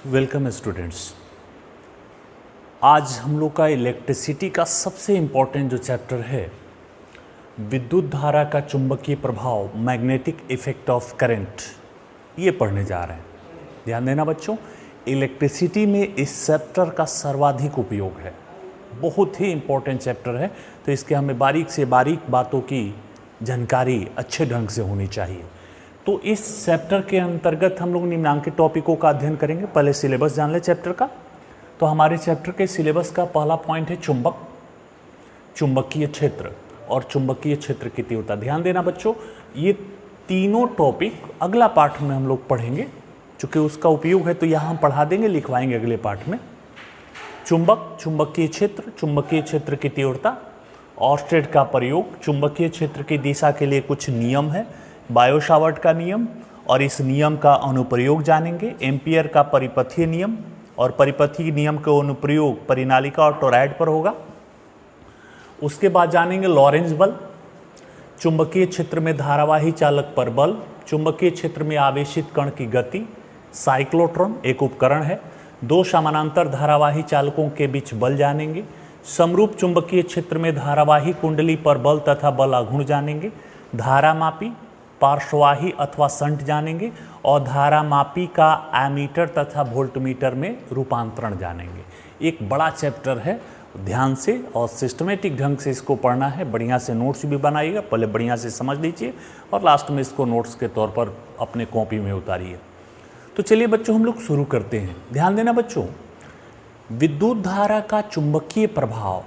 Welcome students. आज हम लोग का इलेक्ट्रिसिटी का सबसे इम्पोर्टेंट जो चैप्टर है, विद्युत धारा का चुंबकीय प्रभाव, मैग्नेटिक इफेक्ट ऑफ करंट, ये पढ़ने जा रहे हैं। ध्यान देना बच्चों, इलेक्ट्रिसिटी में इस चैप्टर का सर्वाधिक उपयोग है, बहुत ही इम्पोर्टेंट चैप्टर है। तो इसके हमें बारीक से बारीक बातों की जानकारी अच्छे ढंग से होनी चाहिए। तो इस चैप्टर के अंतर्गत हम लोग निम्नांकित टॉपिकों का अध्ययन करेंगे। पहले सिलेबस जान ले चैप्टर का। तो हमारे चैप्टर के सिलेबस का पहला पॉइंट है चुंबक, चुंबकीय क्षेत्र और चुंबकीय क्षेत्र की तीव्रता। ध्यान देना बच्चों, ये तीनों टॉपिक अगला पाठ में हम लोग पढ़ेंगे, चूँकि उसका उपयोग है तो यहाँ हम पढ़ा देंगे, लिखवाएंगे अगले पाठ में। चुंबक, चुंबकीय क्षेत्र, चुंबकीय क्षेत्र की तीव्रता, ऑर्स्टेड का प्रयोग, चुंबकीय क्षेत्र की दिशा के लिए कुछ नियम है, बायो-सावर्ट का नियम, और इस नियम का अनुप्रयोग जानेंगे। एम्पियर का परिपथीय नियम, और परिपथीय नियम का अनुप्रयोग परिनालिका और टोरॉइड पर होगा। उसके बाद जानेंगे लॉरेंज बल, चुंबकीय क्षेत्र में धारावाही चालक पर बल, चुंबकीय क्षेत्र में आवेशित कण की गति, साइक्लोट्रॉन एक उपकरण है, दो समानांतर धारावाही चालकों के बीच बल जानेंगे, समरूप चुंबकीय क्षेत्र में धारावाही कुंडली पर बल तथा बल आघूर्ण जानेंगे, धारामापी, पार्श्ववाही अथवा शंट जानेंगे, और धारामापी का एमीटर तथा वोल्टमीटर में रूपांतरण जानेंगे। एक बड़ा चैप्टर है, ध्यान से और सिस्टमेटिक ढंग से इसको पढ़ना है। बढ़िया से नोट्स भी बनाइएगा, पहले बढ़िया से समझ लीजिए और लास्ट में इसको नोट्स के तौर पर अपने कॉपी में उतारिए। तो चलिए बच्चों, हम लोग शुरू करते हैं। ध्यान देना बच्चों, विद्युत धारा का चुंबकीय प्रभाव,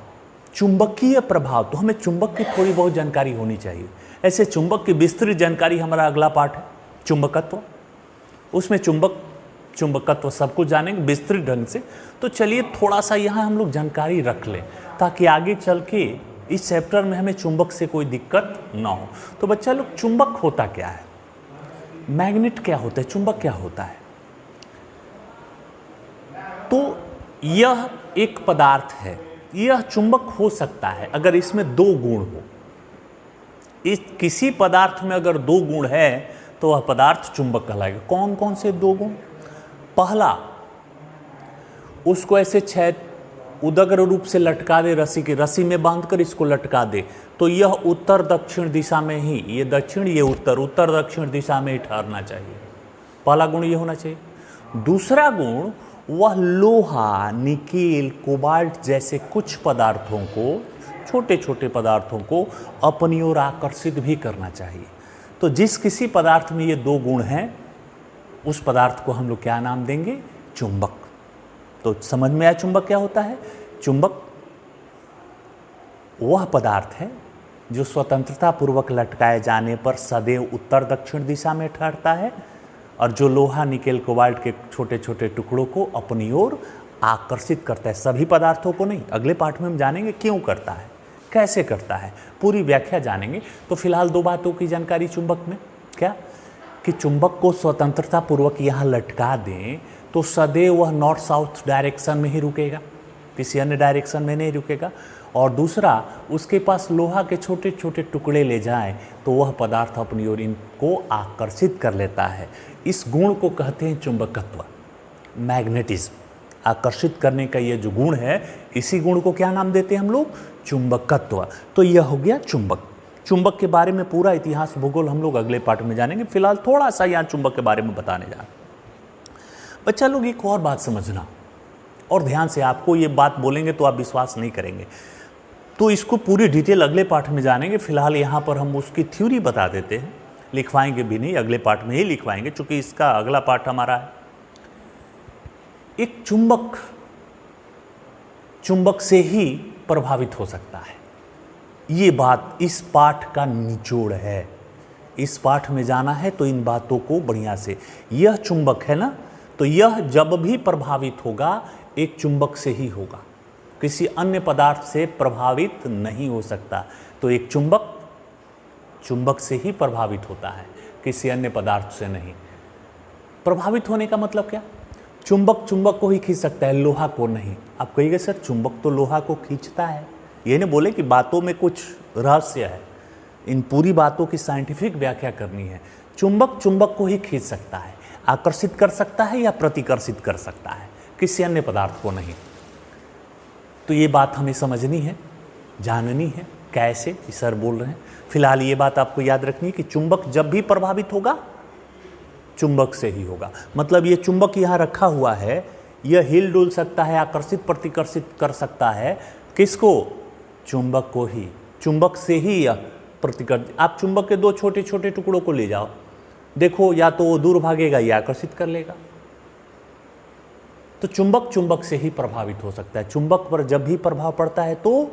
चुंबकीय प्रभाव, तो हमें चुंबक की थोड़ी बहुत जानकारी होनी चाहिए। ऐसे चुंबक की विस्तृत जानकारी हमारा अगला पाठ है, चुंबकत्व। उसमें चुंबकत्व सब कुछ जानेंगे विस्तृत ढंग से। तो चलिए थोड़ा सा यहाँ हम लोग जानकारी रख लें, ताकि आगे चल के इस चैप्टर में हमें चुंबक से कोई दिक्कत ना हो। तो बच्चा लोग, चुंबक होता क्या है, मैग्नेट क्या होता है, चुंबक क्या होता है? तो यह एक पदार्थ है, यह चुंबक हो सकता है अगर इसमें दो गुण हो। इस किसी पदार्थ में अगर दो गुण है तो वह पदार्थ चुंबक कहलाएगा। कौन कौन से दो गुण? पहला, उसको ऐसे छेद उदग्र रूप से लटका दे, रस्सी में बांधकर इसको लटका दे, तो यह उत्तर दक्षिण दिशा में ही, ये दक्षिण ये उत्तर दक्षिण दिशा में ही ठहरना चाहिए। पहला गुण ये होना चाहिए। दूसरा गुण, वह लोहा, निकेल, कोबाल्ट जैसे कुछ पदार्थों को, छोटे छोटे पदार्थों को अपनी ओर आकर्षित भी करना चाहिए। तो जिस किसी पदार्थ में ये दो गुण हैं, उस पदार्थ को हम लोग क्या नाम देंगे? चुंबक। तो समझ में आया चुंबक क्या होता है? चुंबक वह पदार्थ है जो स्वतंत्रता पूर्वक लटकाए जाने पर सदैव उत्तर दक्षिण दिशा में ठहरता है, और जो लोहा, निकेल, कोबाल्ट के छोटे छोटे टुकड़ों को अपनी ओर आकर्षित करता है। सभी पदार्थों को नहीं, अगले पाठ में हम जानेंगे क्यों करता है, कैसे करता है, पूरी व्याख्या जानेंगे। तो फिलहाल दो बातों की जानकारी चुंबक में, क्या कि चुंबक को स्वतंत्रता पूर्वक यहाँ लटका दें तो सदैव वह नॉर्थ साउथ डायरेक्शन में ही रुकेगा, किसी अन्य डायरेक्शन में नहीं रुकेगा। और दूसरा, उसके पास लोहा के छोटे छोटे टुकड़े ले जाएं तो वह पदार्थ अपनी ओर इनको आकर्षित कर लेता है। इस गुण को कहते हैं चुंबकत्व, मैग्नेटिज्म। आकर्षित करने का ये जो गुण है, इसी गुण को क्या नाम देते हैं हम लोग? चुंबकत्व। तो यह हो गया चुंबक। चुंबक के बारे में पूरा इतिहास, भूगोल हम लोग अगले पाठ में जानेंगे। फिलहाल थोड़ा सा यहाँ चुंबक के बारे में बताने जा रहे हैं। बच्चा लोग, एक और बात समझना, और ध्यान से, आपको ये बात बोलेंगे तो आप विश्वास नहीं करेंगे, तो इसको पूरी डिटेल अगले पाठ में जानेंगे। फिलहाल यहाँ पर हम उसकी थ्योरी बता देते हैं, लिखवाएंगे भी नहीं, अगले पाठ में ही लिखवाएंगे, चूँकि इसका अगला पाठ हमारा है। एक चुंबक से ही प्रभावित हो सकता है। ये बात इस पाठ का निचोड़ है। इस पाठ में जाना है तो इन बातों को बढ़िया से, यह चुंबक है ना, तो यह जब भी प्रभावित होगा एक चुंबक से ही होगा, किसी अन्य पदार्थ से प्रभावित नहीं हो सकता। तो एक चुंबक से ही प्रभावित होता है, किसी अन्य पदार्थ से नहीं। प्रभावित होने का मतलब क्या? चुंबक को ही खींच सकता है, लोहा को नहीं। आप कहिएगा सर, चुंबक तो लोहा को खींचता है। ये नहीं बोले कि बातों में कुछ रहस्य है, इन पूरी बातों की साइंटिफिक व्याख्या करनी है। चुंबक को ही खींच सकता है। आकर्षित कर सकता है या प्रतिकर्षित कर सकता है, किसी अन्य पदार्थ को नहीं। तो ये बात हमें समझनी है, जाननी है। कैसे, सर बोल रहे हैं। फिलहाल ये बात आपको याद रखनी है कि चुंबक जब भी प्रभावित होगा चुंबक से ही होगा। मतलब ये चुंबक यहाँ रखा हुआ है, यह हिल डुल सकता है, आकर्षित प्रतिकर्षित कर सकता है। किसको? चुंबक को ही। चुंबक से ही यह प्रतिकर्षित। आप चुंबक के दो छोटे छोटे टुकड़ों को ले जाओ, देखो या तो वो दूर भागेगा या आकर्षित कर लेगा। तो चुंबक चुंबक से ही प्रभावित हो सकता है। चुंबक पर जब भी प्रभाव पड़ता है तो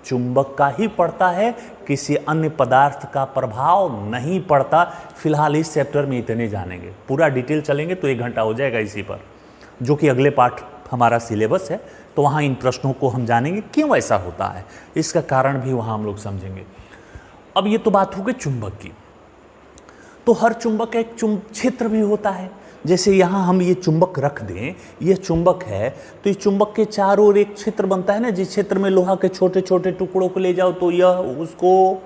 चुंबक का ही पड़ता है, किसी अन्य पदार्थ का प्रभाव नहीं पड़ता। फिलहाल इस चैप्टर में इतने जानेंगे, पूरा डिटेल चलेंगे तो 1 घंटा हो जाएगा इसी पर, जो कि अगले पाठ हमारा सिलेबस है। तो वहाँ इन प्रश्नों को हम जानेंगे क्यों ऐसा होता है, इसका कारण भी वहाँ हम लोग समझेंगे। अब ये तो बात हो गई चुंबक की। तो हर चुंबक का एक क्षेत्र भी होता है। जैसे यहाँ हम ये चुंबक रख दें, ये चुंबक है, तो इस चुंबक के चारों ओर एक क्षेत्र बनता है ना। जिस क्षेत्र में लोहा के छोटे छोटे टुकड़ों को ले जाओ तो यह उसको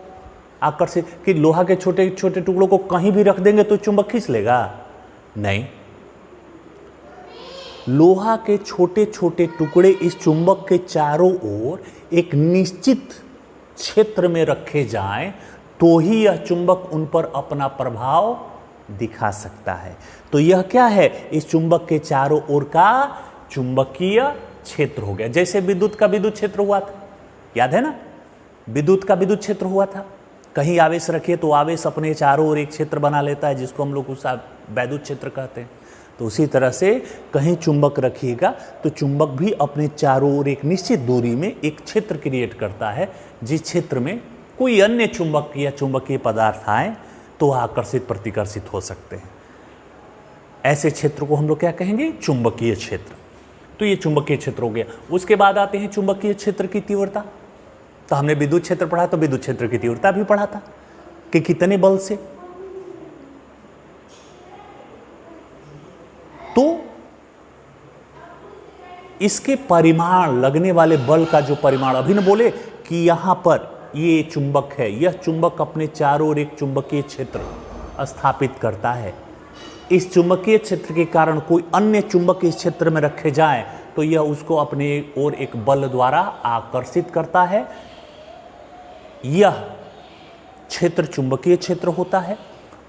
आकर्षित, कि लोहा के छोटे छोटे टुकड़ों को कहीं भी रख देंगे तो चुंबक खींच लेगा? नहीं। लोहा के छोटे छोटे टुकड़े इस चुंबक के चारों ओर एक निश्चित क्षेत्र में रखे जाएं तो ही यह चुंबक उन पर अपना प्रभाव दिखा सकता है। तो यह क्या है? इस चुंबक के चारों ओर का चुंबकीय क्षेत्र हो गया। जैसे विद्युत का विद्युत क्षेत्र हुआ था, याद है ना? विद्युत का विद्युत क्षेत्र हुआ था। कहीं आवेश रखिए तो आवेश अपने चारों ओर एक क्षेत्र बना लेता है, जिसको हम लोग उस वैद्युत क्षेत्र कहते हैं। तो उसी तरह से कहीं चुंबक रखिएगा तो चुंबक भी अपने चारों ओर एक निश्चित दूरी में एक क्षेत्र क्रिएट करता है, जिस क्षेत्र में कोई अन्य चुंबक या चुंबकीय पदार्थ आए तो वह आकर्षित प्रतिकर्षित हो सकते हैं। ऐसे क्षेत्र को हम लोग क्या कहेंगे? चुंबकीय क्षेत्र। तो ये चुंबकीय क्षेत्र हो गया। उसके बाद आते हैं चुंबकीय क्षेत्र की तीव्रता। तो हमने विद्युत क्षेत्र पढ़ा, तो विद्युत क्षेत्र की तीव्रता भी पढ़ा था कि कितने बल से। तो इसके परिमाण, लगने वाले बल का जो परिमाण, अभी न बोले कि यहां पर ये चुंबक है, यह चुंबक अपने चारों ओर एक चुंबकीय क्षेत्र स्थापित करता है। इस चुंबकीय क्षेत्र के कारण कोई अन्य चुंबक इस क्षेत्र में रखे जाएं तो यह उसको अपने ओर एक बल द्वारा आकर्षित करता है। यह क्षेत्र चुंबकीय क्षेत्र होता है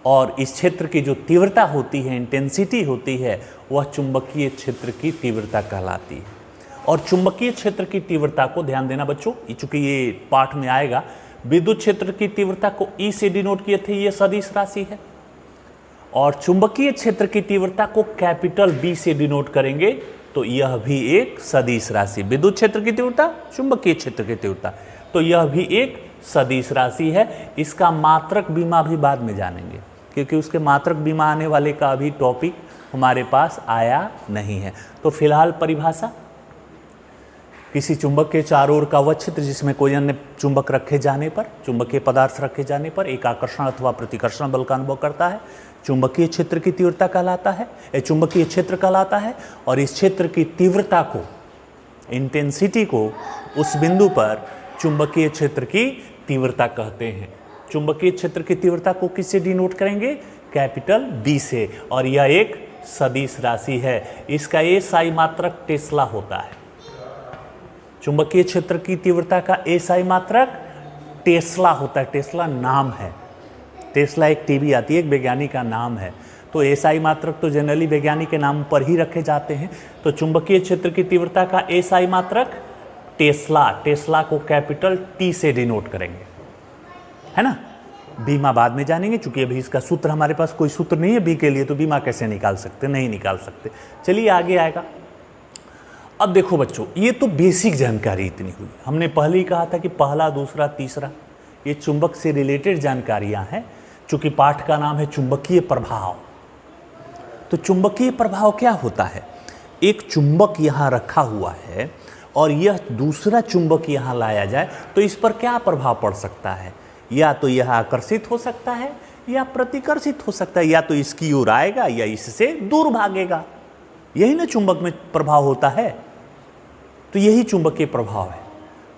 और इस क्षेत्र की जो तीव्रता होती है, इंटेंसिटी होती है, वह चुंबकीय क्षेत्र की तीव्रता कहलाती है। और चुंबकीय क्षेत्र की तीव्रता को ध्यान देना बच्चों, चूंकि ये पाठ में आएगा, विद्युत क्षेत्र की तीव्रता को ई से डिनोट किए थे, ये सदिश राशि है। और चुंबकीय क्षेत्र की तीव्रता को कैपिटल बी से डिनोट करेंगे तो यह भी एक सदिश राशि। विद्युत क्षेत्र की तीव्रता, चुंबकीय क्षेत्र की तीव्रता, तो यह भी एक सदिश राशि है। इसका मात्रक बीमा भी बाद में जानेंगे, क्योंकि उसके मात्रक बीमा आने वाले का अभी टॉपिक हमारे पास आया नहीं है। तो फिलहाल परिभाषा, किसी चुंबक के चारों ओर का वह क्षेत्र जिसमें कोई अन्य चुंबक रखे जाने पर, चुंबकीय पदार्थ रखे जाने पर एक आकर्षण अथवा प्रतिकर्षण बल का अनुभव करता है, चुंबकीय क्षेत्र की तीव्रता कहलाता है, चुंबकीय क्षेत्र कहलाता है। और इस क्षेत्र की तीव्रता को, इंटेंसिटी को, उस बिंदु पर चुंबकीय क्षेत्र की तीव्रता कहते हैं। चुंबकीय क्षेत्र की तीव्रता को किससे डिनोट करेंगे? कैपिटल बी से। और यह एक सदिश राशि है। इसका एसआई मात्रक टेस्ला होता है। चुंबकीय क्षेत्र की तीव्रता का एसआई मात्रक टेस्ला होता है। टेस्ला नाम है, टेस्ला एक टीवी आती है, एक वैज्ञानिक का नाम है। तो एसआई मात्रक तो जनरली वैज्ञानिक के नाम पर ही रखे जाते हैं। तो चुंबकीय क्षेत्र की तीव्रता का एसआई मात्रक टेस्ला, टेस्ला को कैपिटल टी से डिनोट करेंगे, है ना। बीमा बाद में जानेंगे, चूंकि अभी इसका सूत्र हमारे पास कोई सूत्र नहीं है बी के लिए, तो बीमा कैसे निकाल सकते? नहीं निकाल सकते। चलिए आगे आएगा। अब देखो बच्चों, ये तो बेसिक जानकारी इतनी हुई। हमने पहले ही कहा था कि पहला, दूसरा, तीसरा ये चुंबक से रिलेटेड जानकारियां हैं, चूंकि पाठ का नाम है चुंबकीय प्रभाव। तो चुंबकीय प्रभाव क्या होता है? एक चुंबक यहाँ रखा हुआ है और यह दूसरा चुंबक यहाँ लाया जाए तो इस पर क्या प्रभाव पड़ सकता है? या तो यह आकर्षित हो सकता है या प्रतिकर्षित हो सकता है, या तो इसकी ओर आएगा या इससे दूर भागेगा। यही ना चुंबक में प्रभाव होता है। तो यही चुंबकीय प्रभाव है।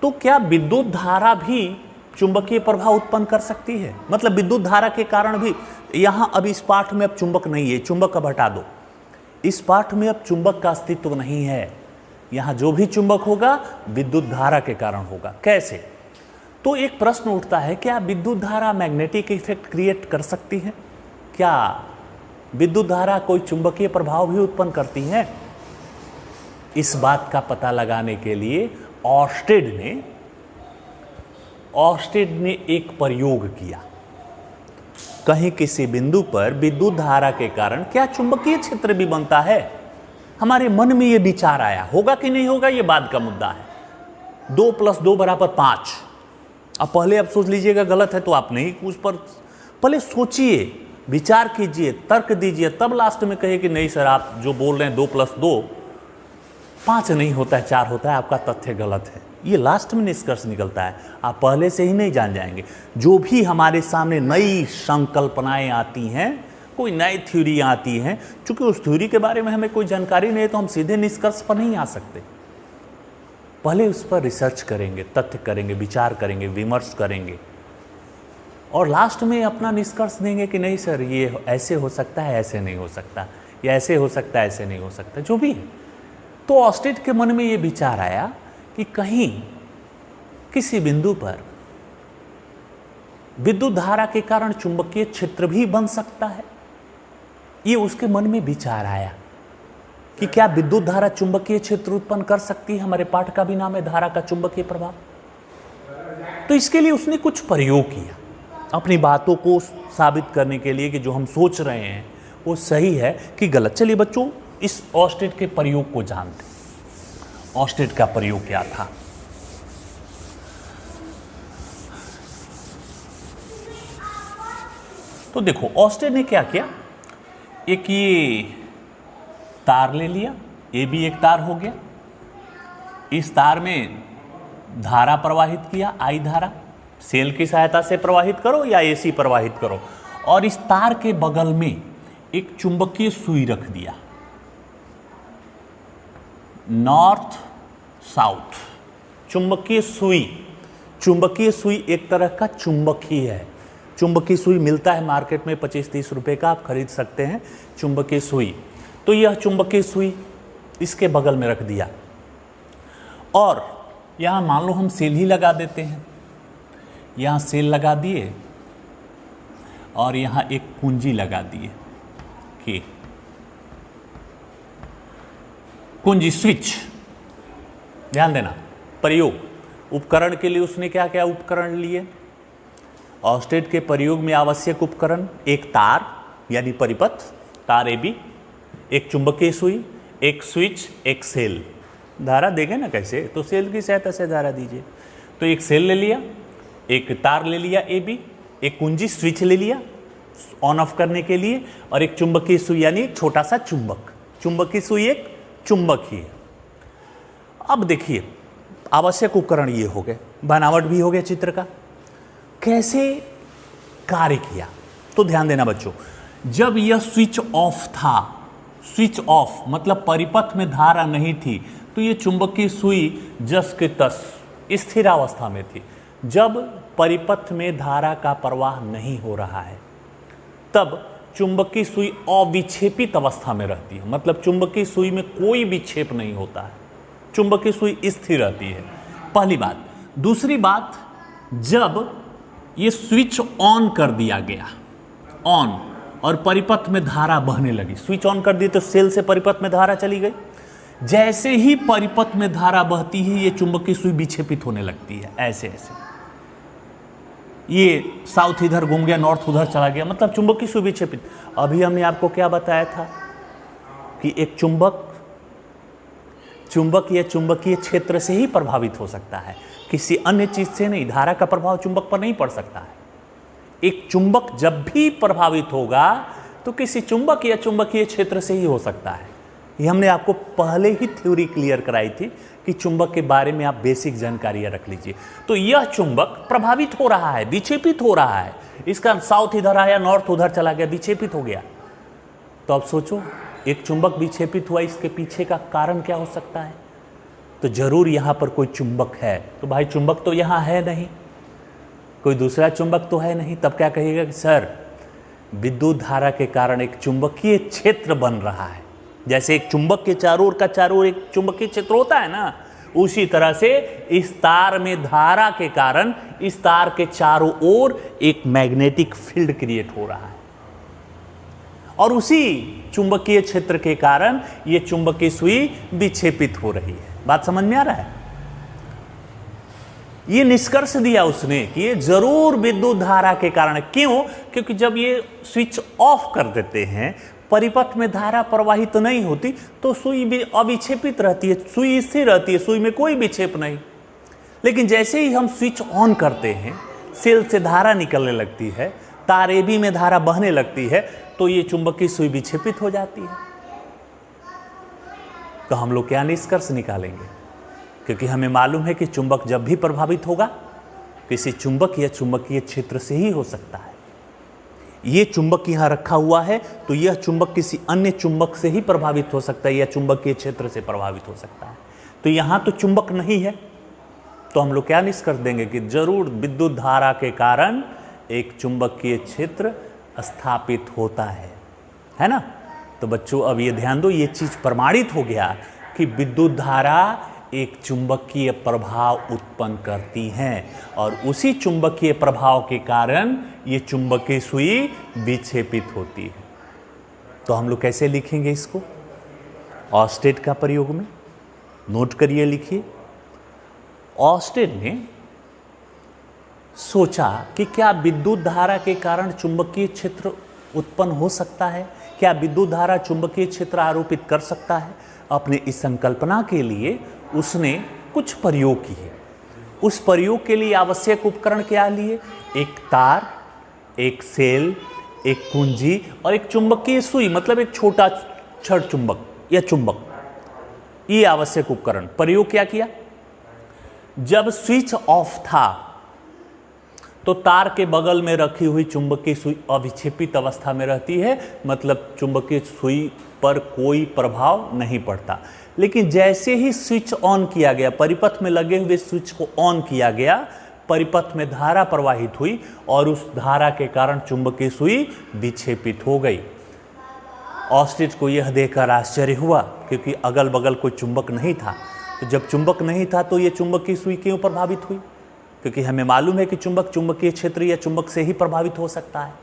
तो क्या विद्युत धारा भी चुंबकीय प्रभाव उत्पन्न कर सकती है? मतलब विद्युत धारा के कारण भी, यहाँ अब इस पाठ में अब चुंबक नहीं है, चुंबक अब हटा दो, इस पाठ में अब चुंबक का अस्तित्व नहीं है। यहां जो भी चुंबक होगा विद्युत धारा के कारण होगा। कैसे? तो एक प्रश्न उठता है, क्या विद्युत धारा मैग्नेटिक इफेक्ट क्रिएट कर सकती है? क्या विद्युत धारा कोई चुंबकीय प्रभाव भी उत्पन्न करती है? इस बात का पता लगाने के लिए ऑर्स्टेड ने एक प्रयोग किया। कहीं किसी बिंदु पर विद्युत धारा के कारण क्या चुंबकीय क्षेत्र भी बनता है? हमारे मन में यह विचार आया, होगा कि नहीं होगा ये बात का मुद्दा है। 2 + 2 = 5। अब पहले आप सोच लीजिएगा गलत है तो आप नहीं, उस पर पहले सोचिए, विचार कीजिए, तर्क दीजिए, तब लास्ट में कहे कि नहीं सर आप जो बोल रहे हैं 2 + 2 5 नहीं होता है, 4 होता है, आपका तथ्य गलत है। ये लास्ट में निष्कर्ष निकलता है, आप पहले से ही नहीं जान जाएंगे। जो भी हमारे सामने नई संकल्पनाएं आती हैं, कोई नई थ्योरी आती हैं, चूंकि उस थ्योरी के बारे में हमें कोई जानकारी नहीं है तो हम सीधे निष्कर्ष पर नहीं आ सकते। पहले उस पर रिसर्च करेंगे, तथ्य करेंगे, विचार करेंगे, विमर्श करेंगे और लास्ट में अपना निष्कर्ष देंगे कि नहीं सर ये ऐसे हो सकता है, ऐसे नहीं हो सकता, या ऐसे हो सकता है, ऐसे नहीं हो सकता, जो भी है। तो ऑर्स्टेड के मन में ये विचार आया कि कहीं किसी बिंदु पर विद्युत धारा के कारण चुंबकीय क्षेत्र भी बन सकता है। ये उसके मन में विचार आया कि क्या विद्युत धारा चुंबकीय क्षेत्र उत्पन्न कर सकती है? हमारे पाठ का भी नाम है धारा का चुंबकीय प्रभाव। तो इसके लिए उसने कुछ प्रयोग किया अपनी बातों को साबित करने के लिए कि जो हम सोच रहे हैं वो सही है कि गलत। चलिए बच्चों, इस ऑर्स्टेड के प्रयोग को जानते हैं। ऑर्स्टेड का प्रयोग क्या था? तो देखो ऑर्स्टेड ने क्या किया, एक ये तार ले लिया, ये भी एक तार हो गया। इस तार में धारा प्रवाहित किया, आई धारा, सेल की सहायता से प्रवाहित करो या एसी प्रवाहित करो, और इस तार के बगल में एक चुंबकीय सुई रख दिया, नॉर्थ साउथ चुंबकीय सुई। चुंबकीय सुई एक तरह का चुंबक ही है। चुंबकीय सुई मिलता है मार्केट में 25-30 रुपए का, आप खरीद सकते हैं चुंबकीय सुई। तो यह चुंबकीय सुई इसके बगल में रख दिया और यहां मान लो हम सेल ही लगा देते हैं। यहां सेल लगा दिए और यहां एक कुंजी लगा दिए कि कुंजी, स्विच। ध्यान देना, प्रयोग उपकरण के लिए उसने क्या क्या उपकरण लिए? ऑर्स्टेड के प्रयोग में आवश्यक उपकरण, एक तार यानी परिपथ, तार AB, एक चुंबकीय सुई, एक स्विच, एक सेल। धारा देंगे ना कैसे, तो सेल की सहायता से धारा दीजिए। तो एक सेल ले लिया, एक तार ले लिया AB, एक कुंजी स्विच ले लिया ऑन ऑफ करने के लिए, और एक चुंबकीय सुई यानी एक छोटा सा चुंबक। चुंबकीय सुई एक चुंबक ही है। अब देखिए आवश्यक उपकरण ये हो गए, बनावट भी हो गया चित्र का। कैसे कार्य किया? तो ध्यान देना बच्चों, जब यह स्विच ऑफ था, स्विच ऑफ मतलब परिपथ में धारा नहीं थी, तो ये चुंबकीय सुई जस के तस स्थिर अवस्था में थी। जब परिपथ में धारा का प्रवाह नहीं हो रहा है तब चुंबकीय सुई अविक्षेपित अवस्था में रहती है, मतलब चुंबकीय सुई में कोई विक्षेप नहीं होता है, चुंबकीय सुई स्थिर रहती है। पहली बात। दूसरी बात, जब ये स्विच ऑन कर दिया गया, ऑन, और परिपथ में धारा बहने लगी, स्विच ऑन कर दी तो सेल से परिपथ में धारा चली गई। जैसे ही परिपथ में धारा बहती है ये चुंबकीय सुई विक्षेपित होने लगती है, ऐसे ऐसे। ये साउथ इधर घूम गया, नॉर्थ उधर चला गया, मतलब चुंबकीय सुई विक्षेपित। अभी हमने आपको क्या बताया था कि एक चुंबक या चुंबकीय क्षेत्र से ही प्रभावित हो सकता है, किसी अन्य चीज से नहीं। धारा का प्रभाव चुंबक पर नहीं पड़ सकता है। एक चुंबक जब भी प्रभावित होगा तो किसी चुंबक या चुंबकीय क्षेत्र से ही हो सकता है। ये हमने आपको पहले ही थ्योरी क्लियर कराई थी कि चुंबक के बारे में आप बेसिक जानकारियां रख लीजिए। तो यह चुंबक प्रभावित हो रहा है, विक्षेपित हो रहा है, इसका साउथ इधर आया, नॉर्थ उधर चला गया, विक्षेपित हो गया। तो अब सोचो, एक चुंबक विक्षेपित हुआ, इसके पीछे का कारण क्या हो सकता है? तो जरूर यहां पर कोई चुंबक है। तो भाई चुंबक तो यहां है नहीं, कोई दूसरा चुंबक तो है नहीं। तब क्या कहिएगा कि सर विद्युत धारा के कारण एक चुंबकीय क्षेत्र बन रहा है। जैसे एक चुंबक के चारों ओर एक चुंबकीय क्षेत्र होता है ना, उसी तरह से इस तार में धारा के कारण इस तार के चारों ओर एक मैग्नेटिक फील्ड क्रिएट हो रहा है, और उसी चुंबकीय क्षेत्र के कारण यह चुंबकीय सुई विक्षेपित हो रही है। बात समझ में आ रहा है? ये निष्कर्ष दिया उसने कि ये जरूर विद्युत धारा के कारण। क्यों? क्योंकि जब ये स्विच ऑफ कर देते हैं, परिपथ में धारा प्रवाहित तो नहीं होती, तो सुई भी अविक्षेपित रहती है, सुई स्थिर रहती है, सुई में कोई विक्षेप नहीं। लेकिन जैसे ही हम स्विच ऑन करते हैं, सेल से धारा निकलने लगती है, तार AB में धारा बहने लगती है, तो ये चुंबकीय सुई विक्षेपित हो जाती है। तो हम लोग क्या निष्कर्ष निकालेंगे? क्योंकि हमें मालूम है कि चुंबक जब भी प्रभावित होगा, किसी चुंबक या चुंबकीय क्षेत्र से ही हो सकता है। ये चुंबक यहाँ रखा हुआ है, तो यह चुंबक किसी अन्य चुंबक से ही प्रभावित हो सकता है या चुंबकीय क्षेत्र से प्रभावित हो सकता है। तो यहाँ तो चुंबक नहीं है, तो हम लोग क्या निष्कर्ष देंगे कि जरूर विद्युत धारा के कारण एक चुंबकीय क्षेत्र स्थापित होता है ना? तो बच्चों अब ये ध्यान दो, ये चीज प्रमाणित हो गया कि विद्युत धारा एक चुंबकीय प्रभाव उत्पन्न करती हैं, और उसी चुंबकीय प्रभाव के कारण ये चुंबकीय सुई विक्षेपित होती है। तो हम लोग कैसे लिखेंगे इसको? ऑर्स्टेड का प्रयोग में नोट करिए, लिखिए। ऑर्स्टेड ने सोचा कि क्या विद्युत धारा के कारण चुंबकीय क्षेत्र उत्पन्न हो सकता है? क्या विद्युत धारा चुंबकीय क्षेत्र आरोपित कर सकता है? अपने इस संकल्पना के लिए उसने कुछ प्रयोग किए। उस प्रयोग के लिए आवश्यक उपकरण क्या लिए? एक तार, एक सेल, एक कुंजी और एक चुंबकीय सुई, मतलब एक छोटा छड़ चुंबक या चुंबक, ये आवश्यक उपकरण। प्रयोग क्या किया? जब स्विच ऑफ था तो तार के बगल में रखी हुई चुंबकीय सुई अविक्षेपित अवस्था में रहती है, मतलब चुंबकीय सुई पर कोई प्रभाव नहीं पड़ता। लेकिन जैसे ही स्विच ऑन किया गया, परिपथ में लगे हुए स्विच को ऑन किया गया, परिपथ में धारा प्रवाहित हुई और उस धारा के कारण चुंबकीय सुई विक्षेपित हो गई। ऑर्स्टेड को यह देखकर आश्चर्य हुआ, क्योंकि अगल बगल कोई चुंबक नहीं था। तो जब चुंबक नहीं था तो यह चुंबकीय सुई क्यों प्रभावित हुई? क्योंकि हमें मालूम है कि चुंबक चुंबकीय क्षेत्र या चुंबक से ही प्रभावित हो सकता है।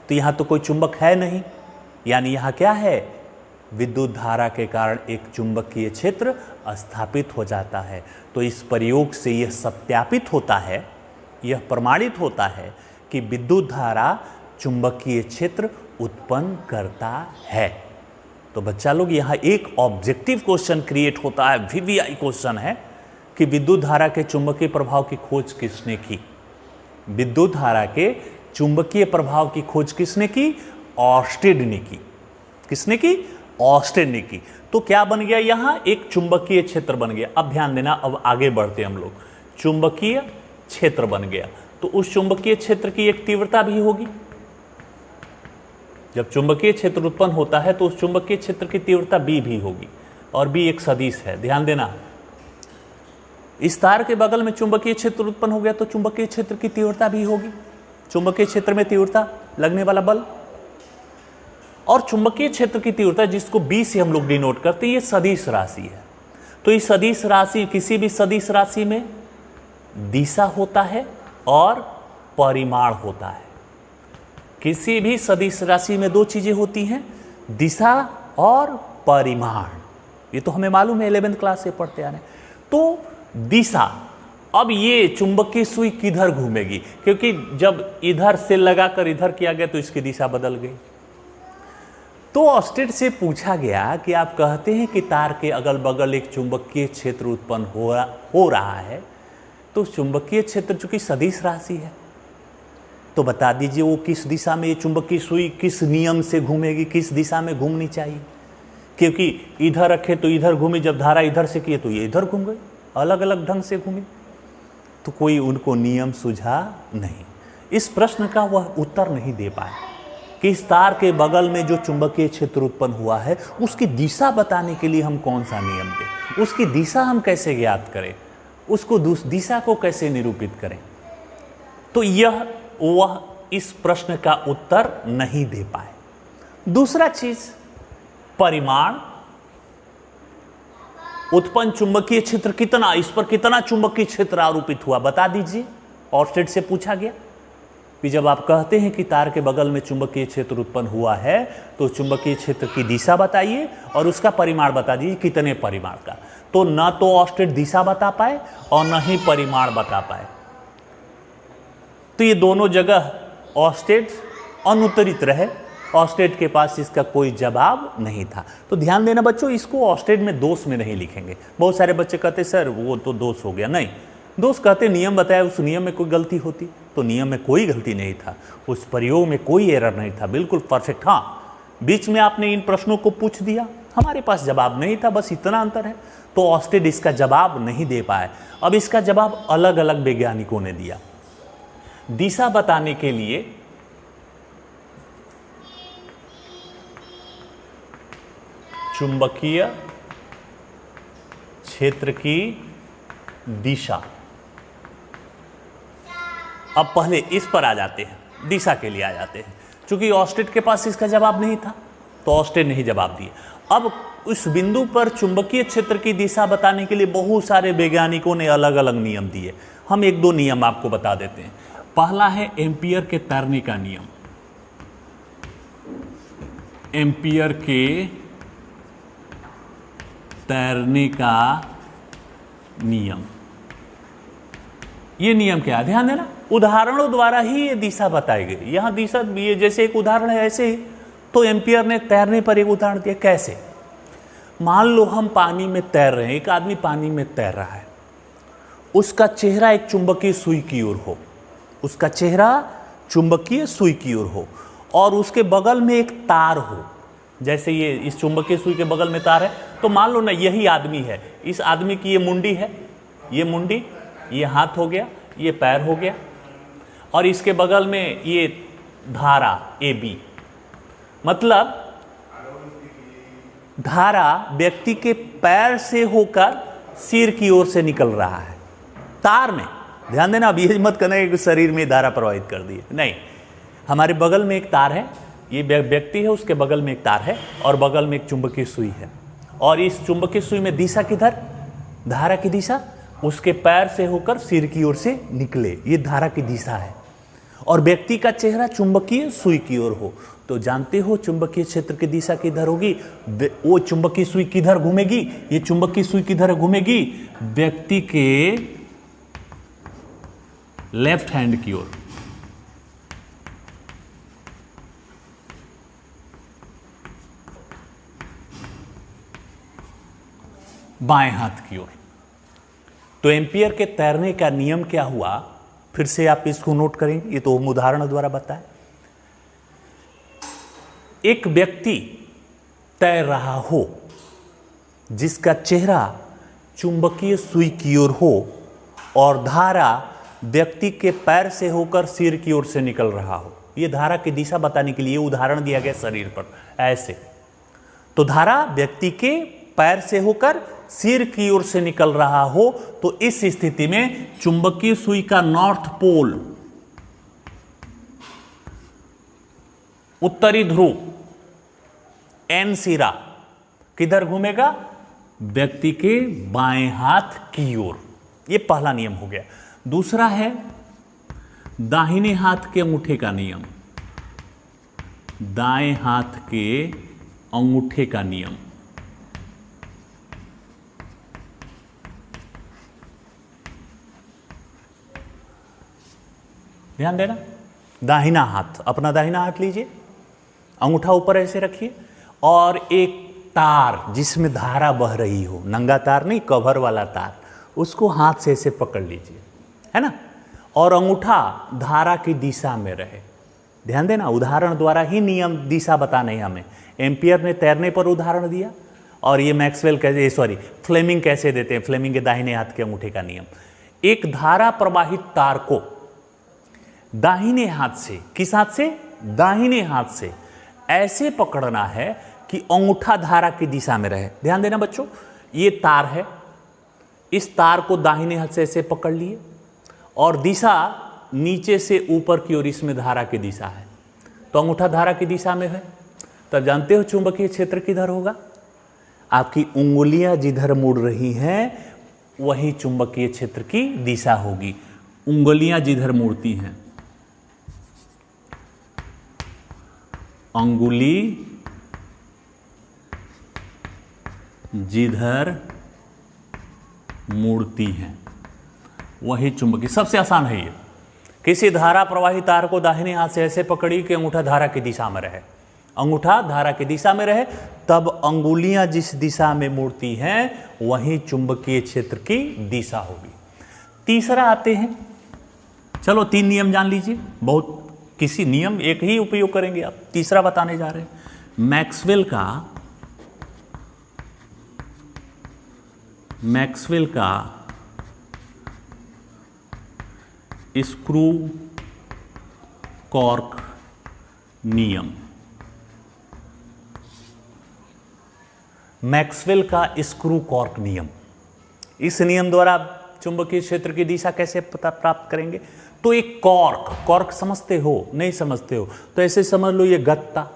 तो यहाँ तो कोई चुंबक है नहीं, यानी यहाँ क्या है? विद्युत धारा के कारण एक चुंबकीय क्षेत्र स्थापित हो जाता है। तो इस प्रयोग से यह सत्यापित होता है, यह प्रमाणित होता है कि विद्युत धारा चुंबकीय क्षेत्र उत्पन्न करता है। तो बच्चा लोग, यहाँ एक ऑब्जेक्टिव क्वेश्चन क्रिएट होता है, VVI क्वेश्चन है कि विद्युत धारा के चुंबकीय प्रभाव की खोज किसने की? विद्युत धारा के चुंबकीय प्रभाव की खोज किसने की? ऑर्स्टेड ने की। किसने की? ऑर्स्टेड ने की। तो क्या बन गया? यहाँ एक चुंबकीय क्षेत्र बन गया। अब ध्यान देना, अब आगे बढ़ते हम लोग। चुंबकीय क्षेत्र बन गया, तो उस चुंबकीय क्षेत्र की एक तीव्रता भी होगी। जब चुंबकीय क्षेत्र उत्पन्न होता है तो उस चुंबकीय क्षेत्र की तीव्रता B भी होगी, और B एक सदिश है। ध्यान देना, इस तार के बगल में चुंबकीय क्षेत्र उत्पन्न हो गया तो चुंबकीय क्षेत्र की तीव्रता भी होगी। चुंबकीय क्षेत्र में तीव्रता, लगने वाला बल, और चुंबकीय क्षेत्र की तीव्रता जिसको B से हम लोग डिनोट करते हैं, ये सदिश राशि है। तो इस सदिश राशि, किसी भी सदिश राशि में दिशा होता है और परिमाण होता है। किसी भी सदिश राशि में दो चीजें होती हैं, दिशा और परिमाण। ये तो हमें मालूम है, 11वीं क्लास से पढ़ते आ रहे हैं। तो दिशा, अब ये चुंबकीय सुई किधर घूमेगी? क्योंकि जब इधर से लगाकर इधर किया गया तो इसकी दिशा बदल गई। तो ऑर्स्टेड से पूछा गया कि आप कहते हैं कि तार के अगल बगल एक चुंबकीय क्षेत्र उत्पन्न हो रहा है, तो चुंबकीय क्षेत्र चूंकि सदिश राशि है, तो बता दीजिए वो किस दिशा में ये चुंबकीय सुई किस नियम से घूमेगी, किस दिशा में घूमनी चाहिए? क्योंकि इधर रखे तो इधर घूमी, जब धारा इधर से किए तो ये इधर घूम गई, अलग अलग ढंग से घूमी। तो कोई उनको नियम सूझा नहीं। इस प्रश्न का वह उत्तर नहीं दे पाए कि इस तार के बगल में जो चुंबकीय क्षेत्र उत्पन्न हुआ है उसकी दिशा बताने के लिए हम कौन सा नियम दें, उसकी दिशा हम कैसे ज्ञात करें, उसको दिशा को कैसे निरूपित करें। तो वह इस प्रश्न का उत्तर नहीं दे पाए। दूसरा चीज, परिमाण उत्पन्न चुंबकीय क्षेत्र कितना, इस पर कितना चुंबकीय क्षेत्र आरोपित हुआ बता दीजिए। ऑर्स्टेड से पूछा गया कि जब आप कहते हैं कि तार के बगल में चुंबकीय क्षेत्र उत्पन्न हुआ है तो चुंबकीय क्षेत्र की दिशा बताइए और उसका परिमाण बता दीजिए कितने परिमाण का। तो ना तो ऑर्स्टेड दिशा बता पाए और न ही परिमाण बता पाए। तो ये दोनों जगह ऑर्स्टेड अनुत्तरित रहे, ऑर्स्टेड के पास इसका कोई जवाब नहीं था। तो ध्यान देना बच्चों, इसको ऑर्स्टेड में दोष में नहीं लिखेंगे। बहुत सारे बच्चे कहते सर वो तो दोष हो गया, नहीं, दोष कहते नियम बताया, उस नियम में कोई गलती होती, तो नियम में कोई गलती नहीं था, उस प्रयोग में कोई एरर नहीं था, बिल्कुल परफेक्ट। हाँ, बीच में आपने इन प्रश्नों को पूछ दिया, हमारे पास जवाब नहीं था, बस इतना अंतर है, तो ऑर्स्टेड इसका जवाब नहीं दे पाए। अब इसका जवाब अलग अलग वैज्ञानिकों ने दिया। दिशा बताने के लिए चुंबकीय क्षेत्र की दिशा, अब पहले इस पर आ जाते हैं, दिशा के लिए आ जाते हैं। चूंकि ऑर्स्टेड के पास इसका जवाब नहीं था तो ऑर्स्टेड ने ही जवाब दिया। अब उस बिंदु पर चुंबकीय क्षेत्र की दिशा बताने के लिए बहुत सारे वैज्ञानिकों ने अलग अलग नियम दिए। हम एक दो नियम आपको बता देते हैं। पहला है एम्पियर के तैरने का नियम। एम्पियर के तैरने का नियम, ये नियम क्या है, ध्यान देना, उदाहरणों द्वारा ही ये दिशा बताई गई। यहां दिशा, ये जैसे एक उदाहरण है ऐसे ही, तो एम्पियर ने तैरने पर एक उदाहरण दिया। कैसे, मान लो हम पानी में तैर रहे हैं, एक आदमी पानी में तैर रहा है, उसका चेहरा एक चुंबकीय सुई की ओर हो, उसका चेहरा चुंबकीय सुई की ओर हो और उसके बगल में एक तार हो, जैसे ये इस चुंबकीय सुई के बगल में तार है, तो मान लो ना यही आदमी है, इस आदमी की ये मुंडी है, ये मुंडी, ये हाथ हो गया, ये पैर हो गया और इसके बगल में ये धारा AB, मतलब धारा व्यक्ति के पैर से होकर सिर की ओर से निकल रहा है तार में। ध्यान देना, अब ये मत करना कि शरीर में धारा प्रवाहित कर दी, नहीं, हमारे बगल में एक तार है, ये व्यक्ति है, उसके बगल में एक तार है और बगल में एक चुंबकीय सुई है और इस चुंबकीय सुई में दिशा किधर, धारा की दिशा उसके पैर से होकर सिर की ओर से निकले, ये धारा की दिशा है और व्यक्ति का चेहरा चुंबकीय सुई की ओर हो। तो जानते हो चुंबकीय क्षेत्र की दिशा किधर होगी, वो चुंबकीय सुई किधर घूमेगी, ये चुंबकीय सुई किधर घूमेगी, व्यक्ति के लेफ्ट हैंड की ओर, बाएं हाथ की ओर। तो एम्पियर के तैरने का नियम क्या हुआ, फिर से आप इसको नोट करेंगे, ये तो हम उदाहरण द्वारा बताएं। एक व्यक्ति तैर रहा हो जिसका चेहरा चुंबकीय सुई की ओर हो और धारा व्यक्ति के पैर से होकर सिर की ओर से निकल रहा हो, ये धारा की दिशा बताने के लिए उदाहरण दिया गया शरीर पर ऐसे। तो धारा व्यक्ति के पैर से होकर सिर की ओर से निकल रहा हो, तो इस स्थिति में चुंबकीय सुई का नॉर्थ पोल, उत्तरी ध्रुव, एन सिरा किधर घूमेगा, व्यक्ति के बाएं हाथ की ओर। यह पहला नियम हो गया। दूसरा है दाहिने हाथ के अंगूठे का नियम, दाएं हाथ के अंगूठे का नियम। ध्यान देना, दाहिना हाथ, अपना दाहिना हाथ लीजिए, अंगूठा ऊपर ऐसे रखिए और एक तार जिसमें धारा बह रही हो, नंगा तार नहीं, कवर वाला तार, उसको हाथ से ऐसे पकड़ लीजिए, है ना, और अंगूठा धारा की दिशा में रहे। ध्यान देना, उदाहरण द्वारा ही नियम दिशा बताना है हमें। एम्पियर ने तैरने पर उदाहरण दिया और ये मैक्सवेल कैसे, फ्लेमिंग कैसे देते हैं, फ्लेमिंग के दाहिने हाथ के अंगूठे का नियम। एक धारा प्रवाहित तार को दाहिने हाथ से, किस हाथ से, दाहिने हाथ से ऐसे पकड़ना है कि अंगूठा धारा की दिशा में रहे। ध्यान देना बच्चों, ये तार है, इस तार को दाहिने हाथ से ऐसे पकड़ लिए और दिशा नीचे से ऊपर की ओर, इसमें धारा की दिशा है, तो अंगूठा धारा की दिशा में है, तब जानते हो चुंबकीय क्षेत्र किधर होगा। आपकी उंगलियां जिधर मुड़ रही हैं वही चुंबकीय क्षेत्र की दिशा होगी। उंगलियां जिधर मुड़ती हैं, अंगुली जिधर मुड़ती हैं वही चुंबकीय। सबसे आसान है ये। किसी धारा प्रवाही तार को दाहिने हाथ से ऐसे पकड़ी कि अंगूठा धारा की दिशा में रहे, अंगूठा धारा की दिशा में रहे, तब अंगुलियां जिस दिशा में मुड़ती हैं वही चुंबकीय क्षेत्र की दिशा होगी। तीसरा आते हैं, चलो 3 नियम जान लीजिए, बहुत किसी नियम एक ही उपयोग करेंगे आप। तीसरा बताने जा रहे हैं मैक्सवेल का स्क्रू कॉर्क नियम। मैक्सवेल का स्क्रू कॉर्क नियम, इस नियम द्वारा आप चुंबकीय क्षेत्र की दिशा कैसे पता प्राप्त करेंगे? तो एक कॉर्क समझते हो? नहीं समझते हो तो ऐसे समझ लो, ये गत्ता,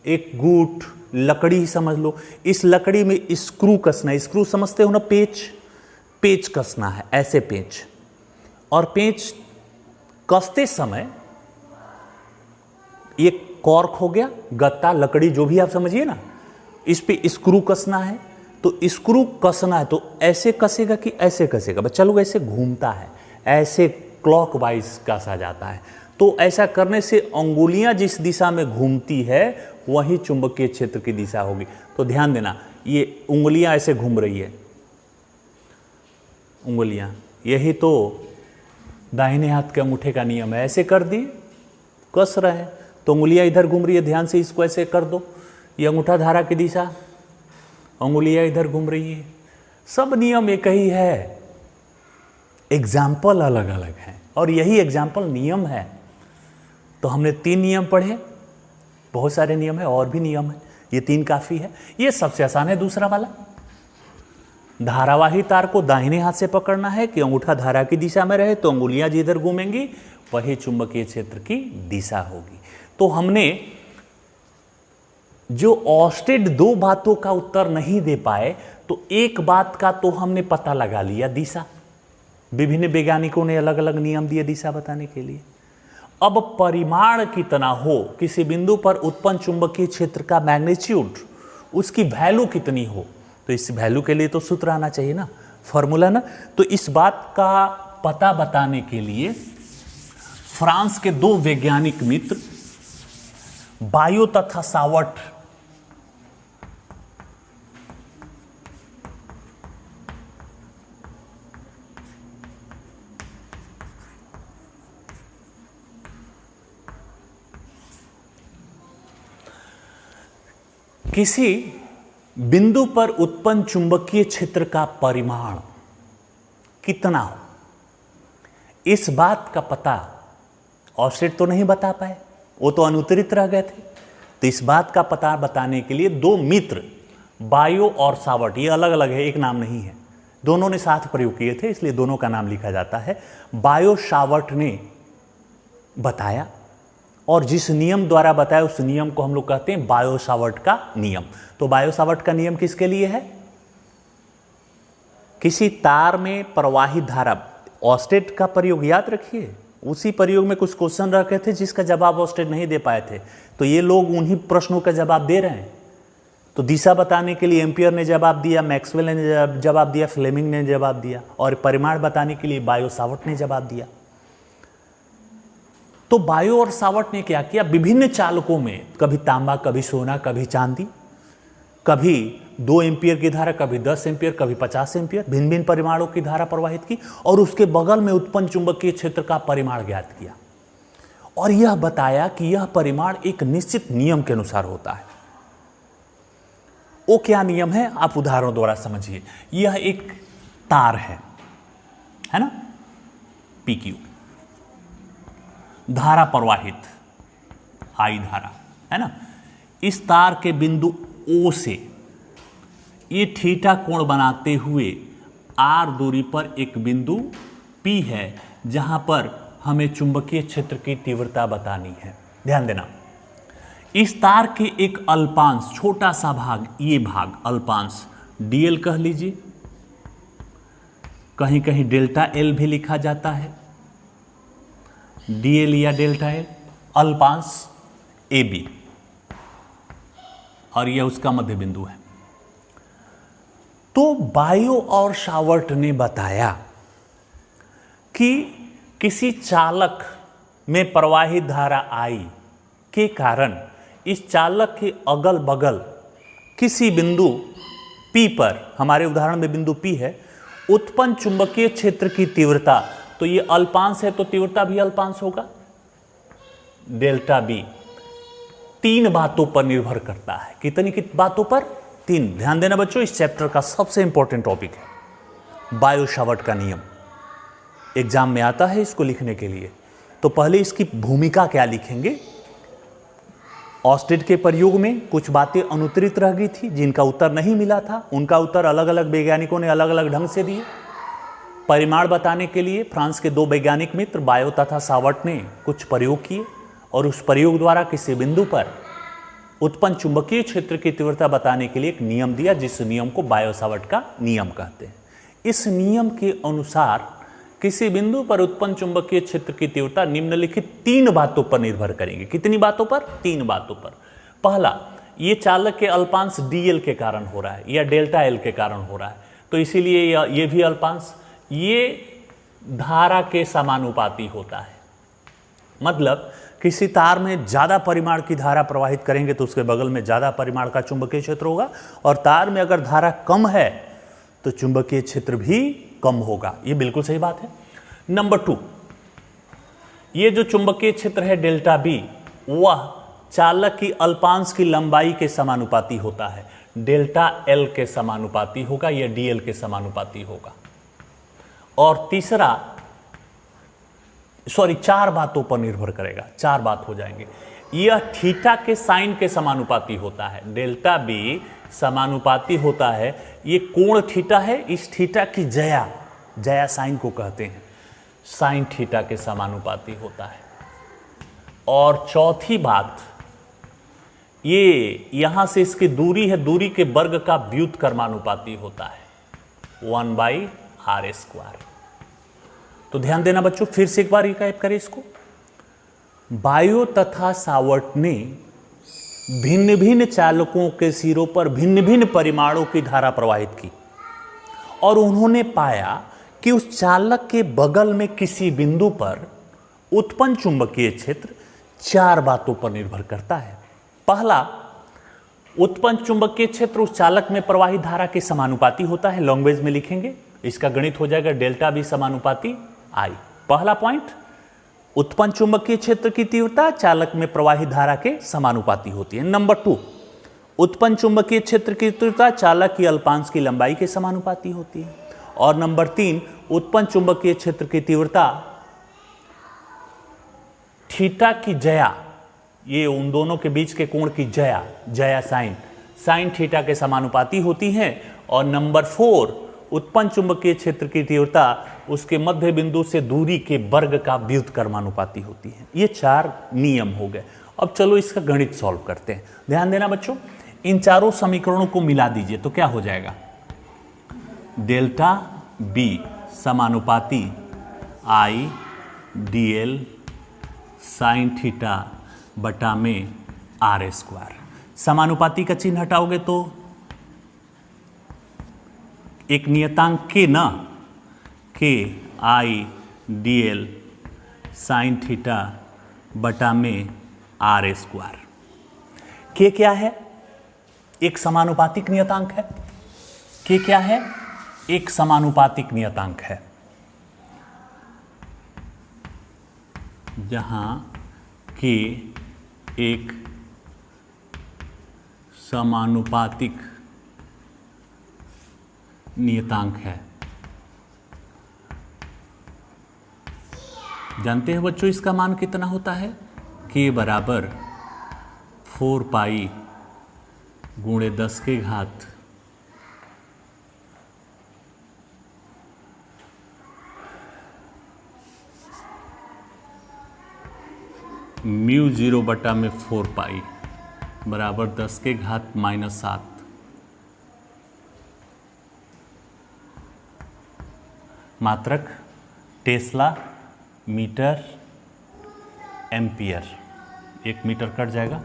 एक गूठ, लकड़ी ही समझ लो। इस लकड़ी में स्क्रू कसना है, स्क्रू समझते हो ना, पेच कसना है, ऐसे पेच, और पेच कसते समय ये कॉर्क हो गया, गत्ता, लकड़ी, जो भी आप समझिए ना, इस पे स्क्रू कसना है। तो स्क्रू कसना है तो ऐसे कसेगा कि ऐसे कसेगा? चलो ऐसे घूमता है, ऐसे क्लॉकवाइज कसा जाता है। तो ऐसा करने से अंगुलियां जिस दिशा में घूमती है वही चुंबकीय क्षेत्र की दिशा होगी। तो ध्यान देना, ये उंगलियां ऐसे घूम रही है, उंगलियां, यही तो दाहिने हाथ के अंगूठे का नियम है। ऐसे कर दिए, कस रहे हैं तो उंगलियां इधर घूम रही है, ध्यान से इसको ऐसे कर दो, ये अंगूठा धारा की दिशा, उंगलियां इधर घूम रही है। सब नियम एक ही है, एग्जाम्पल अलग अलग हैं, और यही एग्जाम्पल नियम है। तो हमने 3 नियम पढ़े, बहुत सारे नियम है, और भी नियम है, ये 3 काफी है। ये सबसे आसान है। दूसरा वाला, धारावाही तार को दाहिने हाथ से पकड़ना है कि अंगूठा धारा की दिशा में रहे, तो अंगुलियां जिधर घूमेंगी वही चुंबकीय क्षेत्र की दिशा होगी। तो हमने जो ऑर्स्टेड 2 बातों का उत्तर नहीं दे पाए, तो एक बात का तो हमने पता लगा लिया, दिशा। विभिन्न वैज्ञानिकों ने अलग अलग नियम दिए दिशा बताने के लिए। अब परिमाण कितना हो, किसी बिंदु पर उत्पन्न चुंबकीय क्षेत्र का मैग्नीट्यूड, उसकी वैल्यू कितनी हो, तो इस वैल्यू के लिए तो सूत्र आना चाहिए ना, फॉर्मूला ना। तो इस बात का पता बताने के लिए फ्रांस के 2 वैज्ञानिक मित्र बायो तथा सावर्ट किसी बिंदु पर उत्पन्न चुंबकीय क्षेत्र का परिमाण कितना हो, इस बात का पता ऑर्स्टेड तो नहीं बता पाए, वो तो अनुत्तरित रह गए थे। तो इस बात का पता बताने के लिए 2 मित्र बायो और सावर्ट, ये अलग अलग है, एक नाम नहीं है, दोनों ने साथ प्रयोग किए थे, इसलिए दोनों का नाम लिखा जाता है। बायो सावर्ट ने बताया, और जिस नियम द्वारा बताया उस नियम को हम लोग कहते हैं बायो सावर्ट का नियम। तो बायो सावर्ट का नियम किसके लिए है? किसी तार में प्रवाहित धारा, ऑर्स्टेड का प्रयोग याद रखिए, उसी प्रयोग में कुछ क्वेश्चन रखे थे जिसका जवाब ऑर्स्टेड नहीं दे पाए थे, तो ये लोग उन्हीं प्रश्नों का जवाब दे रहे हैं। तो दिशा बताने के लिए एम्पियर ने जवाब दिया, मैक्सवेल ने जवाब दिया, फ्लेमिंग ने जवाब दिया, और परिमाण बताने के लिए बायो सावर्ट ने जवाब दिया। तो बायो और सावर्ट ने क्या किया, विभिन्न चालकों में, कभी तांबा, कभी सोना, कभी चांदी, कभी 2 एम्पियर की धारा, कभी 10 एम्पियर, कभी 50 एम्पियर, भिन्न भिन्न परिमाणों की धारा प्रवाहित की, और उसके बगल में उत्पन्न चुंबकीय क्षेत्र का परिमाण ज्ञात किया, और यह बताया कि यह परिमाण एक निश्चित नियम के अनुसार होता है। वो क्या नियम है, आप उदाहरण द्वारा समझिए। यह एक तार है ना, PQ, धारा प्रवाहित I धारा है ना। इस तार के बिंदु O से ये थीटा कोण बनाते हुए R दूरी पर एक बिंदु P है, जहां पर हमें चुंबकीय क्षेत्र की तीव्रता बतानी है। ध्यान देना, इस तार के एक अल्पांश, छोटा सा भाग, ये भाग अल्पांश dl कह लीजिए, कहीं कहीं डेल्टा एल भी लिखा जाता है, dl या डेल्टा एल, अल्पांश AB, और यह उसका मध्य बिंदु है। तो बायो और शावर्ट ने बताया कि किसी चालक में प्रवाहित धारा I के कारण इस चालक के अगल बगल किसी बिंदु P पर, हमारे उदाहरण में बिंदु P है, उत्पन्न चुंबकीय क्षेत्र की तीव्रता, तो ये अल्पांश है तो तीव्रता भी अल्पांश होगा, डेल्टा B, 3 बातों पर निर्भर करता है। कितनी बातों पर? 3। ध्यान देना बच्चों, इस चैप्टर का सबसे इंपॉर्टेंट टॉपिक है बायो शावर्ट का नियम। एग्जाम में आता है इसको लिखने के लिए। तो पहले इसकी भूमिका क्या लिखेंगे। ऑस्टेड के प्रयोग में कुछ बातें अनुत्तरित रह गई थी, जिनका उत्तर नहीं मिला था, उनका उत्तर अलग अलग वैज्ञानिकों ने अलग अलग ढंग से दिए। परिमाण बताने के लिए फ्रांस के 2 वैज्ञानिक मित्र बायो तथा शावर्ट ने कुछ प्रयोग किए, और उस प्रयोग द्वारा किसी बिंदु पर उत्पन्न चुंबकीय क्षेत्र की तीव्रता बताने के लिए एक नियम दिया, जिस नियम को बायो शावर्ट का नियम कहते हैं। इस नियम के अनुसार किसी बिंदु पर उत्पन्न चुंबकीय क्षेत्र की तीव्रता निम्नलिखित 3 बातों पर निर्भर करेंगे। कितनी बातों पर? 3 बातों पर। पहला, ये चालक के अल्पांश dl के कारण हो रहा है या डेल्टा एल के कारण हो रहा है, तो इसीलिए ये भी अल्पांश, ये धारा के समानुपाती होता है। मतलब किसी तार में ज्यादा परिमाण की धारा प्रवाहित करेंगे तो उसके बगल में ज्यादा परिमाण का चुंबकीय क्षेत्र होगा, और तार में अगर धारा कम है तो चुंबकीय क्षेत्र भी कम होगा। ये बिल्कुल सही बात है। नंबर 2, ये जो चुंबकीय क्षेत्र है डेल्टा B, वह चालक की अल्पांश की लंबाई के समानुपाती होता है, डेल्टा L के समानुपाती होगा या dl के समानुपाती होगा। और तीसरा, 4 बातों पर निर्भर करेगा, 4 बात हो जाएंगे। यह थीटा के साइन के समानुपाती होता है, डेल्टा B समानुपाती होता है, ये कोण थीटा है, इस थीटा की जया साइन को कहते हैं, साइन थीटा के समानुपाती होता है। और चौथी बात, ये यहां से इसकी दूरी है, दूरी के वर्ग का व्युत्क्रमानुपाती होता है, 1/r²। तो ध्यान देना बच्चों, फिर से एक बार रिकैप करें इसको। बायो तथा शावर्ट ने भिन्न भिन्न चालकों के सिरों पर भिन्न भिन्न परिमाणों की धारा प्रवाहित की, और उन्होंने पाया कि उस चालक के बगल में किसी बिंदु पर उत्पन्न चुंबकीय क्षेत्र 4 बातों पर निर्भर करता है। पहला, उत्पन्न चुंबकीय क्षेत्र उस चालक में प्रवाहित धारा के समानुपाती होता है, लैंग्वेज में लिखेंगे, इसका गणित हो जाएगा डेल्टा B समानुपाती I। पहला पॉइंट, उत्पन्न चुंबकीय क्षेत्र की तीव्रता चालक में प्रवाहित धारा के समानुपाती होती है। नंबर 2, उत्पन्न चुंबकीय क्षेत्र की तीव्रता चालक की अल्पांश की लंबाई के समानुपाती होती है। और नंबर 3, उत्पन्न चुंबकीय क्षेत्र की तीव्रता थीटा की जया, ये उन दोनों के बीच के कोण की जया साइन थीटा के समानुपाती होती है। और नंबर 4, उत्पन्न चुंबकीय क्षेत्र की तीव्रता उसके मध्य बिंदु से दूरी के वर्ग का व्युत्क्रमानुपाती होती है। ये 4 नियम हो गए। अब चलो इसका गणित सॉल्व करते हैं। ध्यान देना बच्चों, इन चारों समीकरणों को मिला दीजिए तो क्या हो जाएगा, डेल्टा B समानुपाती I dl साइन थीटा बटा में r²। समानुपाती का चिन्ह हटाओगे तो एक नियतांक के ना, के I dl साइन थीटा बटा में r²। के क्या है? एक समानुपातिक नियतांक है। के क्या है? एक समानुपातिक नियतांक है, जहां के एक समानुपातिक नियतांक है। जानते हैं बच्चों इसका मान कितना होता है? k बराबर 4 पाई गुणे 10 के घात म्यू 0 बटा में 4 पाई बराबर 10⁻⁻7। मात्रक tesla metre ampere, 1 metre cut जाएगा,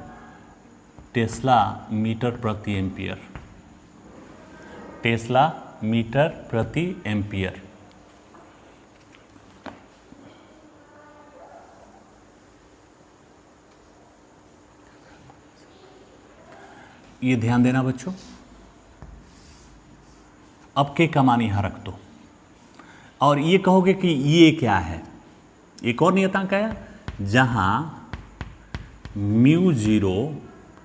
टेस्ला मीटर प्रति एम्पियर, टेस्ला मीटर प्रति एम्पियर। ये ध्यान देना बच्चों। अब के का मान यहां रख दो और ये कहोगे कि ये क्या है। एक और नियतांक आया, जहां म्यू जीरो,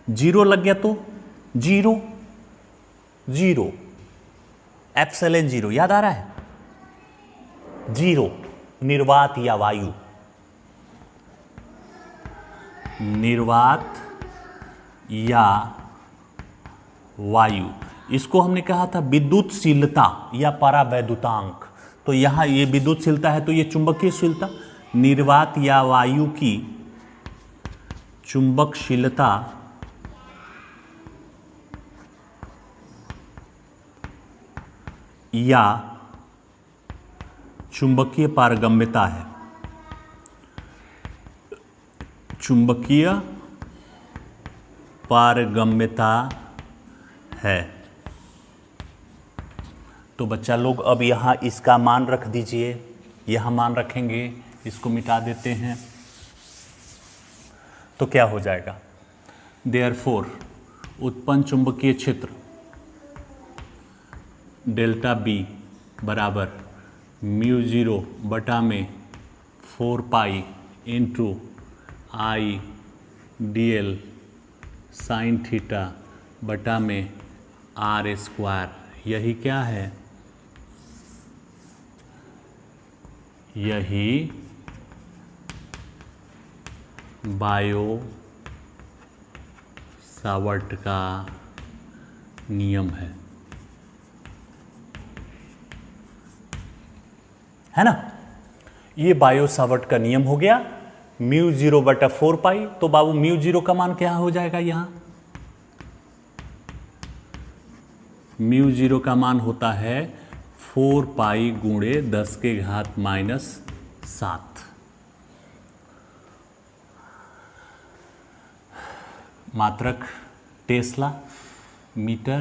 जीरो लग गया तो जीरो, जीरो एप्सिलॉन जीरो, याद आ रहा है, जीरो निर्वात या वायु, निर्वात या वायु, इसको हमने कहा था विद्युतशीलता या परावैद्युतांक। तो यहां ये विद्युतशीलता है तो ये चुंबकीयशीलता, निर्वात या वायु की चुंबकशीलता या चुंबकीय पारगम्यता है, चुंबकीय पारगम्यता है। तो बच्चा लोग अब यहां इसका मान रख दीजिए, यहां मान रखेंगे, इसको मिटा देते हैं तो क्या हो जाएगा, देयरफॉर उत्पन्न चुंबकीय क्षेत्र डेल्टा बी बराबर म्यू जीरो बटा में 4 pi into I D L sine theta बटा में आर स्क्वायर। यही क्या है, यही बायो सावर्ट का नियम है ना। ये बायो सावर्ट का नियम हो गया। म्यू जीरो बटा 4 पाई, तो बाबू म्यू जीरो का मान क्या हो जाएगा, यहां म्यू जीरो का मान होता है 4 पाई गुणे 10⁻⁻7। मात्रक टेस्ला मीटर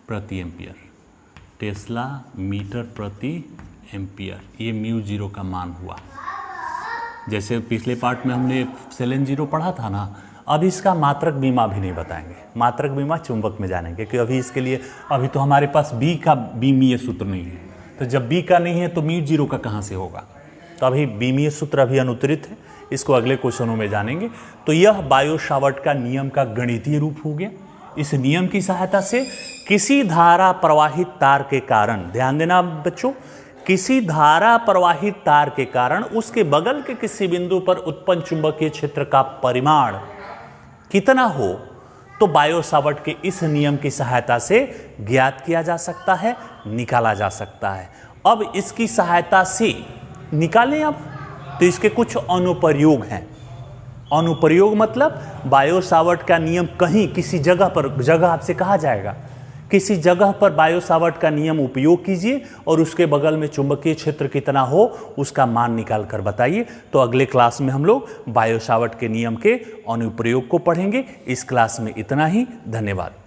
प्रति एम्पियर, टेस्ला मीटर प्रति एम्पियर, ये म्यू जीरो का मान हुआ। जैसे पिछले पार्ट में हमने एप्सिलॉन जीरो पढ़ा था ना, अब इसका मात्रक बीमा भी नहीं बताएंगे, मात्रक बीमा चुंबक में जानेंगे, क्योंकि अभी इसके लिए अभी तो हमारे पास बी का बीमीय सूत्र नहीं है। तो जब बी का नहीं है तो म्यू जीरो का कहाँ से होगा, तो अभी बीमीय सूत्र अभी अनुत्तरित है, इसको अगले क्वेश्चनों में जानेंगे। तो यह बायो सावर्ट का नियम का गणितीय रूप हो गया। इस नियम की सहायता से किसी धारा प्रवाहित तार के कारण, ध्यान देना बच्चों, किसी धारा प्रवाहित तार के कारण उसके बगल के किसी बिंदु पर उत्पन्न चुंबकीय क्षेत्र का परिमाण कितना हो, तो बायो सावर्ट के इस नियम की सहायता से ज्ञात किया जा सकता है, निकाला जा सकता है। अब इसकी सहायता से निकालें अब, तो इसके कुछ अनुप्रयोग हैं। अनुप्रयोग मतलब बायो सावर्ट का नियम कहीं किसी जगह पर, जगह आपसे कहा जाएगा, किसी जगह पर बायो सावर्ट का नियम उपयोग कीजिए और उसके बगल में चुंबकीय क्षेत्र कितना हो उसका मान निकाल कर बताइए। तो अगले क्लास में हम लोग बायो सावर्ट के नियम के अनुप्रयोग को पढ़ेंगे। इस क्लास में इतना ही, धन्यवाद।